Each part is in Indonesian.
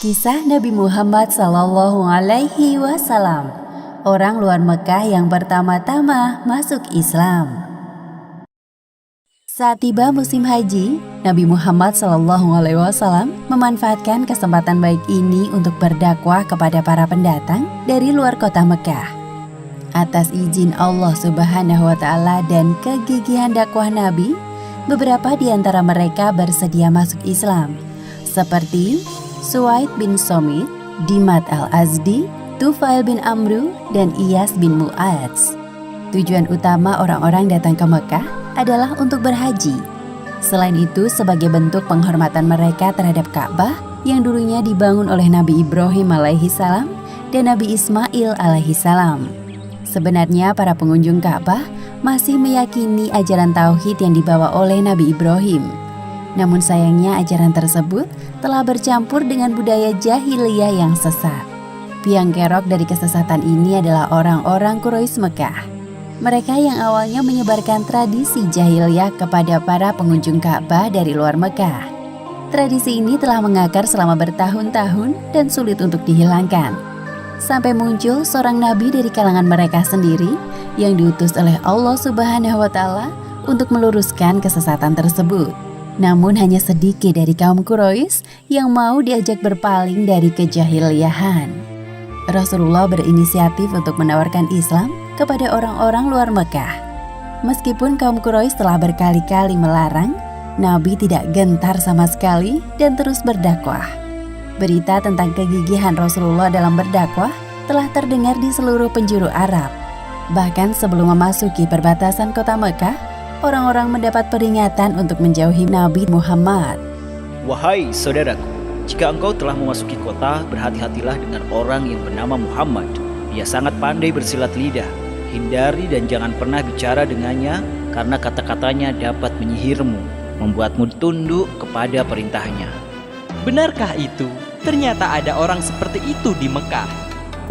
Kisah Nabi Muhammad Sallallahu Alaihi Wasallam, orang luar Mekah yang pertama-tama masuk Islam. Saat tiba musim haji, Nabi Muhammad Sallallahu Alaihi Wasallam memanfaatkan kesempatan baik ini untuk berdakwah kepada para pendatang dari luar kota Mekah. Atas izin Allah Subhanahu wa Ta'ala dan kegigihan dakwah Nabi, beberapa di antara mereka bersedia masuk Islam, seperti Suwaid bin Somit, Dimat al-Azdi, Tufail bin Amru, dan Iyas bin Mu'adz. Tujuan utama orang-orang datang ke Mekah adalah untuk berhaji. Selain itu, sebagai bentuk penghormatan mereka terhadap Ka'bah yang dulunya dibangun oleh Nabi Ibrahim alaihissalam dan Nabi Ismail alaihissalam. Sebenarnya para pengunjung Ka'bah masih meyakini ajaran tauhid yang dibawa oleh Nabi Ibrahim. Namun sayangnya ajaran tersebut telah bercampur dengan budaya jahiliyah yang sesat. Biang kerok dari kesesatan ini adalah orang-orang Quraisy Mekah. Mereka yang awalnya menyebarkan tradisi jahiliyah kepada para pengunjung Ka'bah dari luar Mekah. Tradisi ini telah mengakar selama bertahun-tahun dan sulit untuk dihilangkan. Sampai muncul seorang nabi dari kalangan mereka sendiri yang diutus oleh Allah Subhanahu wa Ta'ala untuk meluruskan kesesatan tersebut. Namun hanya sedikit dari kaum Quraisy yang mau diajak berpaling dari kejahiliyahan. Rasulullah berinisiatif untuk menawarkan Islam kepada orang-orang luar Mekah. Meskipun kaum Quraisy telah berkali-kali melarang, Nabi tidak gentar sama sekali dan terus berdakwah. Berita tentang kegigihan Rasulullah dalam berdakwah telah terdengar di seluruh penjuru Arab. Bahkan sebelum memasuki perbatasan kota Mekah, orang-orang mendapat peringatan untuk menjauhi Nabi Muhammad. Wahai saudaraku, jika engkau telah memasuki kota, berhati-hatilah dengan orang yang bernama Muhammad. Dia sangat pandai bersilat lidah. Hindari dan jangan pernah bicara dengannya, karena kata-katanya dapat menyihirmu, membuatmu tunduk kepada perintahnya. Benarkah itu? Ternyata ada orang seperti itu di Mekah.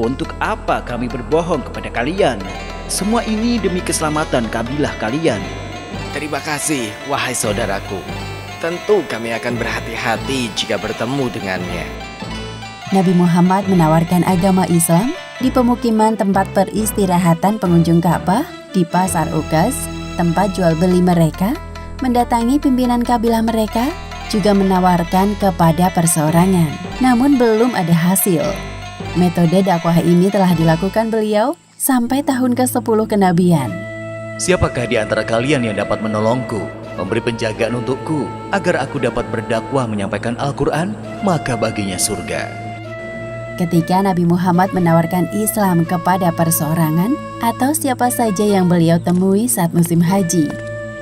Untuk apa kami berbohong kepada kalian? Semua ini demi keselamatan kabilah kalian. Terima kasih, wahai saudaraku. Tentu kami akan berhati-hati jika bertemu dengannya. Nabi Muhammad menawarkan agama Islam di pemukiman tempat peristirahatan pengunjung Ka'bah, di pasar Ukaz, tempat jual beli mereka, mendatangi pimpinan kabilah mereka, juga menawarkan kepada perseorangan. Namun belum ada hasil. Metode dakwah ini telah dilakukan beliau sampai tahun ke-10 kenabian. Siapakah di antara kalian yang dapat menolongku, memberi penjagaan untukku, agar aku dapat berdakwah menyampaikan Al-Quran, maka baginya surga. Ketika Nabi Muhammad menawarkan Islam kepada perseorangan atau siapa saja yang beliau temui saat musim haji,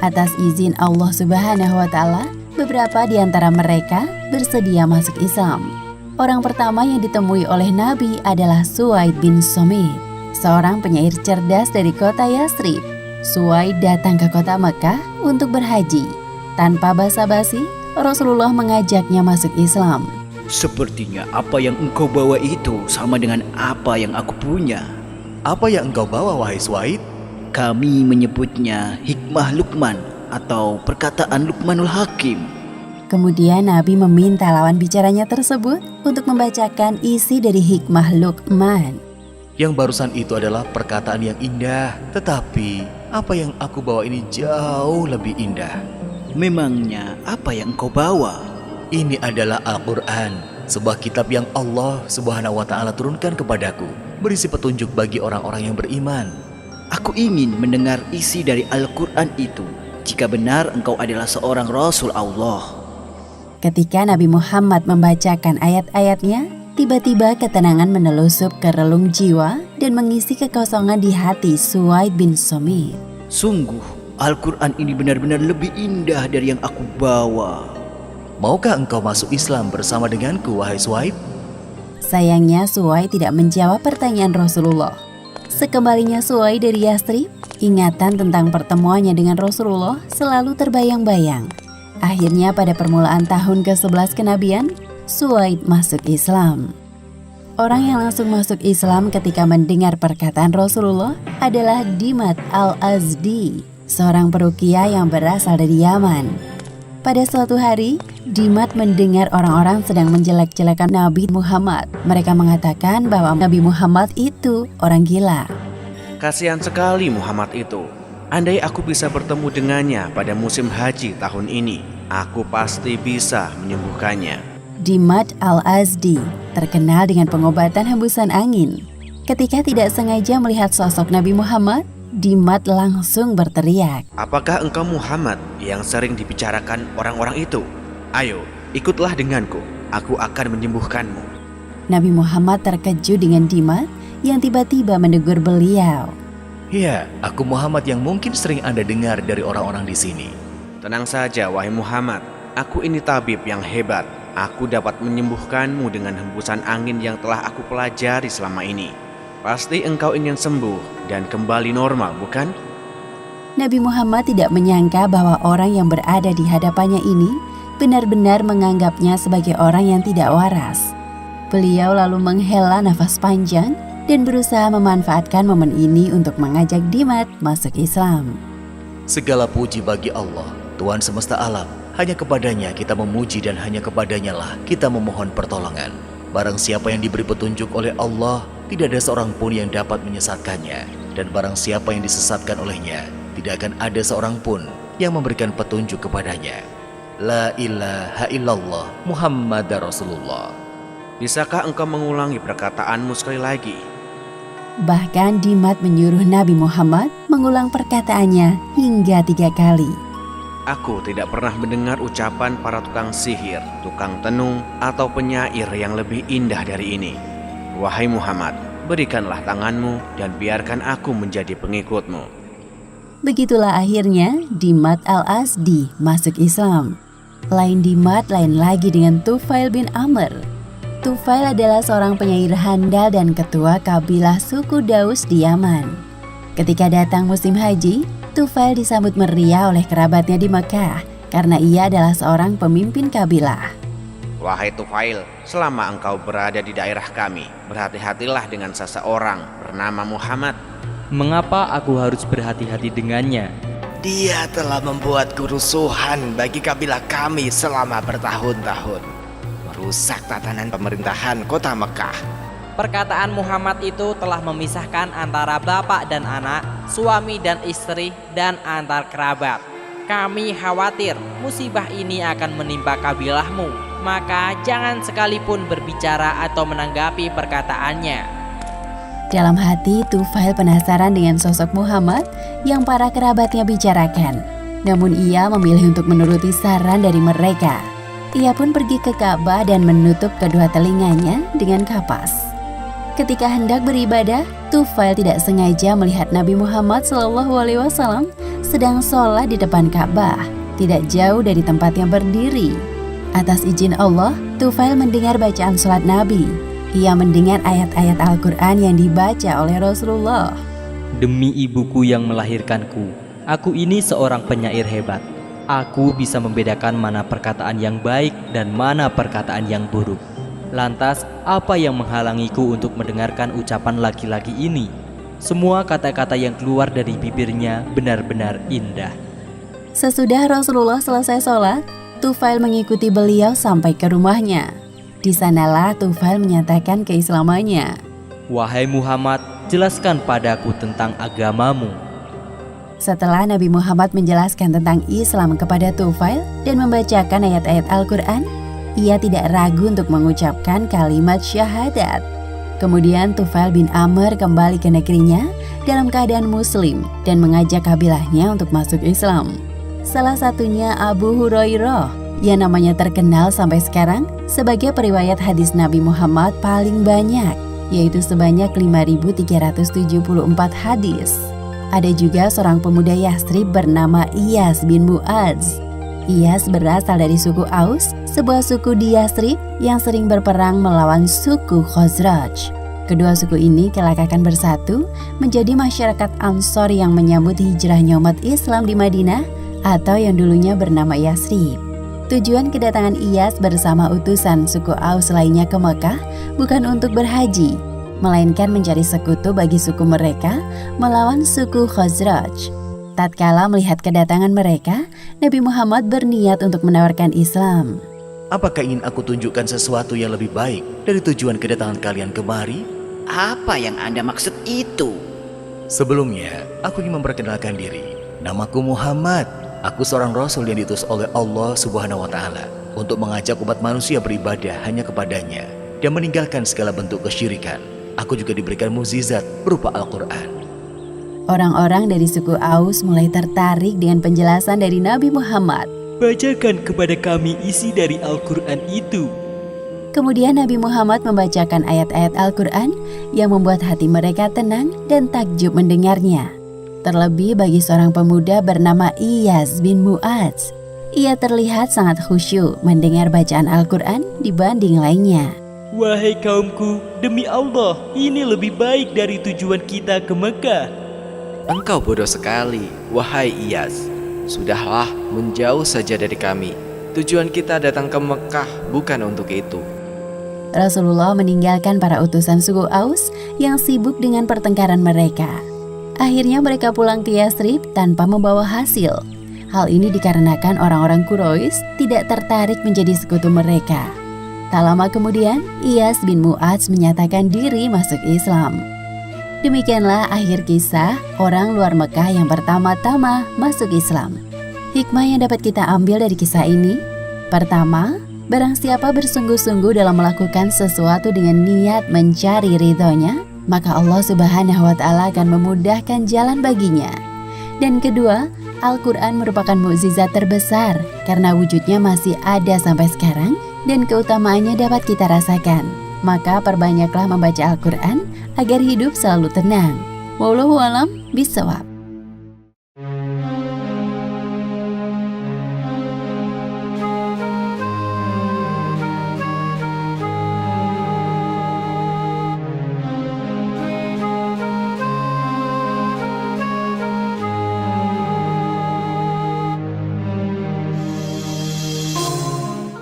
atas izin Allah Subhanahu wa Ta'ala, beberapa di antara mereka bersedia masuk Islam. Orang pertama yang ditemui oleh Nabi adalah Suwaid bin Somit, seorang penyair cerdas dari kota Yathrib. Suwaid datang ke kota Mekah untuk berhaji. Tanpa basa-basi, Rasulullah mengajaknya masuk Islam. Sepertinya apa yang engkau bawa itu sama dengan apa yang aku punya. Apa yang engkau bawa, wahai Suwaid? Kami menyebutnya hikmah Luqman atau perkataan Luqmanul Hakim. Kemudian Nabi meminta lawan bicaranya tersebut untuk membacakan isi dari hikmah Luqman. Yang barusan itu adalah perkataan yang indah, tetapi apa yang aku bawa ini jauh lebih indah. Memangnya apa yang engkau bawa? Ini adalah Al-Quran, sebuah kitab yang Allah Subhanahu wa Ta'ala turunkan kepadaku, berisi petunjuk bagi orang-orang yang beriman. Aku ingin mendengar isi dari Al-Quran itu, jika benar engkau adalah seorang Rasul Allah. Ketika Nabi Muhammad membacakan ayat-ayatnya, tiba-tiba ketenangan menelusup ke relung jiwa dan mengisi kekosongan di hati Suwaid bin Somit. Sungguh, Al-Quran ini benar-benar lebih indah dari yang aku bawa. Maukah engkau masuk Islam bersama denganku, wahai Suwaid? Sayangnya Suwaid tidak menjawab pertanyaan Rasulullah. Sekembalinya Suwaid dari Yathrib, ingatan tentang pertemuannya dengan Rasulullah selalu terbayang-bayang. Akhirnya pada permulaan tahun ke-11 kenabian, Suwaid masuk Islam. Orang yang langsung masuk Islam ketika mendengar perkataan Rasulullah adalah Dimat al-Azdi, seorang peruqyah yang berasal dari Yaman. Pada suatu hari, Dimat mendengar orang-orang sedang menjelek-jelekan Nabi Muhammad. Mereka mengatakan bahwa Nabi Muhammad itu orang gila. Kasihan sekali Muhammad itu. Andai aku bisa bertemu dengannya pada musim haji tahun ini, aku pasti bisa menyembuhkannya. Dimat al-Azdi terkenal dengan pengobatan hembusan angin. Ketika tidak sengaja melihat sosok Nabi Muhammad, Dimat langsung berteriak. Apakah engkau Muhammad yang sering dibicarakan orang-orang itu? Ayo, ikutlah denganku. Aku akan menyembuhkanmu. Nabi Muhammad terkejut dengan Dimat yang tiba-tiba menegur beliau. Ya, aku Muhammad yang mungkin sering Anda dengar dari orang-orang di sini. Tenang saja, wahai Muhammad. Aku ini tabib yang hebat. Aku dapat menyembuhkanmu dengan hembusan angin yang telah aku pelajari selama ini. Pasti engkau ingin sembuh dan kembali normal, bukan? Nabi Muhammad tidak menyangka bahwa orang yang berada di hadapannya ini benar-benar menganggapnya sebagai orang yang tidak waras. Beliau lalu menghela nafas panjang dan berusaha memanfaatkan momen ini untuk mengajak Dimat masuk Islam. Segala puji bagi Allah, Tuhan semesta alam. Hanya kepadanya kita memuji dan hanya kepadanya lah kita memohon pertolongan. Barang siapa yang diberi petunjuk oleh Allah, tidak ada seorang pun yang dapat menyesatkannya. Dan barang siapa yang disesatkan olehnya, tidak akan ada seorang pun yang memberikan petunjuk kepadanya. La ilaha illallah Muhammadar Rasulullah. Bisakah engkau mengulangi perkataanmu sekali lagi? Bahkan Dimat menyuruh Nabi Muhammad mengulang perkataannya hingga 3 kali. Aku tidak pernah mendengar ucapan para tukang sihir, tukang tenung, atau penyair yang lebih indah dari ini. Wahai Muhammad, berikanlah tanganmu dan biarkan aku menjadi pengikutmu. Begitulah akhirnya Dimat al-Azdi masuk Islam. Lain Dimat, lain lagi dengan Tufail bin Amr. Tufail adalah seorang penyair handal dan ketua kabilah suku Daus di Yaman. Ketika datang musim haji, Tufail disambut meriah oleh kerabatnya di Mekah karena ia adalah seorang pemimpin kabilah. Wahai Tufail, selama engkau berada di daerah kami, berhati-hatilah dengan seseorang bernama Muhammad. Mengapa aku harus berhati-hati dengannya? Dia telah membuat kerusuhan bagi kabilah kami selama bertahun-tahun, merusak tatanan pemerintahan kota Mekah. Perkataan Muhammad itu telah memisahkan antara bapak dan anak, suami dan istri, dan antar kerabat. Kami khawatir musibah ini akan menimpa kabilahmu, maka jangan sekalipun berbicara atau menanggapi perkataannya. Dalam hati, Tufail penasaran dengan sosok Muhammad yang para kerabatnya bicarakan. Namun ia memilih untuk menuruti saran dari mereka. Ia pun pergi ke Ka'bah dan menutup kedua telinganya dengan kapas. Ketika hendak beribadah, Tufail tidak sengaja melihat Nabi Muhammad SAW sedang sholat di depan Ka'bah, tidak jauh dari tempatnya berdiri. Atas izin Allah, Tufail mendengar bacaan sholat Nabi. Ia mendengar ayat-ayat Al-Quran yang dibaca oleh Rasulullah. Demi ibuku yang melahirkanku, aku ini seorang penyair hebat. Aku bisa membedakan mana perkataan yang baik dan mana perkataan yang buruk. Lantas, apa yang menghalangiku untuk mendengarkan ucapan laki-laki ini? Semua kata-kata yang keluar dari bibirnya benar-benar indah. Sesudah Rasulullah selesai sholat, Tufail mengikuti beliau sampai ke rumahnya. Di sanalah Tufail menyatakan keislamannya. Wahai Muhammad, jelaskan padaku tentang agamamu. Setelah Nabi Muhammad menjelaskan tentang Islam kepada Tufail dan membacakan ayat-ayat Al-Quran, ia tidak ragu untuk mengucapkan kalimat syahadat. Kemudian Tufail bin Amr kembali ke negerinya dalam keadaan muslim dan mengajak kabilahnya untuk masuk Islam. Salah satunya Abu Hurairah yang namanya terkenal sampai sekarang sebagai periwayat hadis Nabi Muhammad paling banyak, yaitu sebanyak 5.374 hadis. Ada juga seorang pemuda Yasrib bernama Iyas bin Mu'adz. Iyas berasal dari suku Aus, sebuah suku di Yasrib yang sering berperang melawan suku Khazraj. Kedua suku ini kelak akan bersatu menjadi masyarakat Ansor yang menyambut hijrahnya umat Islam di Madinah atau yang dulunya bernama Yasrib. Tujuan kedatangan Iyas bersama utusan suku Aus lainnya ke Mekah bukan untuk berhaji, melainkan mencari sekutu bagi suku mereka melawan suku Khazraj. Tatkala melihat kedatangan mereka, Nabi Muhammad berniat untuk menawarkan Islam. Apakah ingin aku tunjukkan sesuatu yang lebih baik dari tujuan kedatangan kalian kemari? Apa yang Anda maksud itu? Sebelumnya, aku ingin memperkenalkan diri. Namaku Muhammad. Aku seorang rasul yang diutus oleh Allah Subhanahu wa Ta'ala untuk mengajak umat manusia beribadah hanya kepadanya dan meninggalkan segala bentuk kesyirikan. Aku juga diberikan mukjizat berupa Al-Quran. Orang-orang dari suku Aus mulai tertarik dengan penjelasan dari Nabi Muhammad. Bacakan kepada kami isi dari Al-Quran itu. Kemudian Nabi Muhammad membacakan ayat-ayat Al-Quran yang membuat hati mereka tenang dan takjub mendengarnya. Terlebih bagi seorang pemuda bernama Iyas bin Mu'adz. Ia terlihat sangat khusyuk mendengar bacaan Al-Quran dibanding lainnya. Wahai kaumku, demi Allah, ini lebih baik dari tujuan kita ke Mekah. Engkau bodoh sekali, wahai Iyas. Sudahlah, menjauh saja dari kami. Tujuan kita datang ke Mekah bukan untuk itu. Rasulullah meninggalkan para utusan suku Aus yang sibuk dengan pertengkaran mereka. Akhirnya mereka pulang ke Yathrib tanpa membawa hasil. Hal ini dikarenakan orang-orang Quraisy tidak tertarik menjadi sekutu mereka. Tak lama kemudian, Iyas bin Mu'adz menyatakan diri masuk Islam. Demikianlah akhir kisah orang luar Mekah yang pertama-tama masuk Islam. Hikmah yang dapat kita ambil dari kisah ini: pertama, barang siapa bersungguh-sungguh dalam melakukan sesuatu dengan niat mencari ridhonya, maka Allah Subhanahu wa Ta'ala akan memudahkan jalan baginya. Dan kedua, Al-Quran merupakan mukjizat terbesar karena wujudnya masih ada sampai sekarang dan keutamaannya dapat kita rasakan. Maka perbanyaklah membaca Al-Quran agar hidup selalu tenang. Wallahu a'lam bishawab.